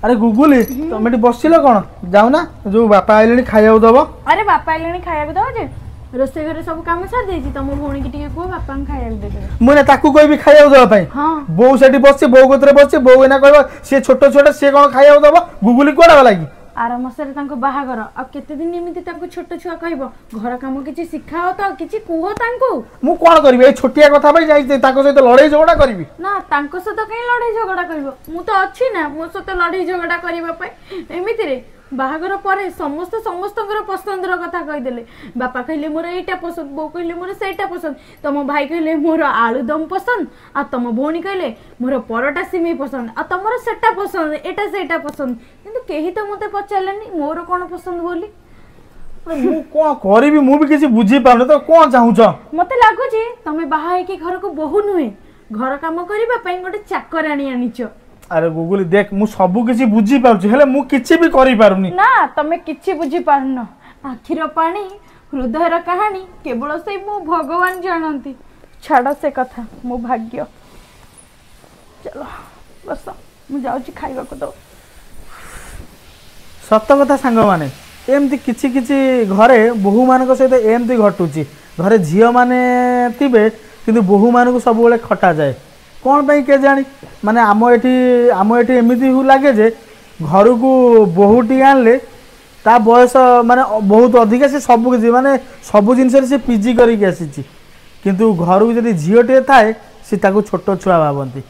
अरे गुगुली तुम ये बसिल कौन जाऊ ना जो बापा आइले खाया दब। अरे बापा आइले खाया दब जे रोसे घरे सब काम सार देछि तुम भौणी की टिके को बापा खाया देबे मुने ताकू कहबी खाया दबा पई। हां बो सेठी बसछि बो गोतरे बसछि बो एना कहबो से छोट छोट से कोन खाया दब गुगुली कोडा लागी आर मसरे तांको बाहागर आ केते दिन एमिति तांको छोट छुआ कहबो घर काम किछि सिखाओ त किछि कुहो तांको मु कोन करबी ए छोटिया कथा पई जाई ताको सहित लड़ाई झगड़ा करबी ना तांको सहित कहीं लड़ाई झगड़ा करबो मु तो अछि ना मो सहित लड़ाई झगड़ा करबा पई एमिति रे बाहागर परे समस्त समस्तकर पसंदर कथा कहि देले बापा कहले मोर एटा पसंद बो कहले मोर सेटा पसंद तम भाई कहले मोर आलू दम पसंद आ तम भौणी कहले मोर परोटा सिमी पसंद आ तमर सेटा पसंद एटा सेटा पसंद किंतु केही तो मते पचारलेनी मोर कोन पसंद बोली मु कोन करबी मु भी किछि बुझी पाउन तो कोन चाहू छ मते लागो जे तमे बाहा हे के घर को बहु नुहे घर काम करबा पई गोटे चाकरानी आनिचो। अरे गुगुली देख मु सब किछि बुझी पाउछि हेले मु किछि भी करि पारुनी ना तमे किछि बुझी पारन आखिर पानी हृदयर कहानी केवल से मो भगवान जानती छाड़ से कथा मो भाग्य चलो बस मु जाउछि खाइबा को दो सत कथा सांग माने एमती किछि किछि घरे बहु मानक सहित एमती घटुची घरे झियो माने थिबे किंतु बहु मानक सब बेले खटा जाए कौन पे के जानी माने आम एटी एमती लगे जे घर को बहुटी आनले ता बयस माने बहुत अधिक से सब किसी माने सब जिनस पीजी करके आसी किंतु घर को जब झीटे थाए सी छोट छुआ भावती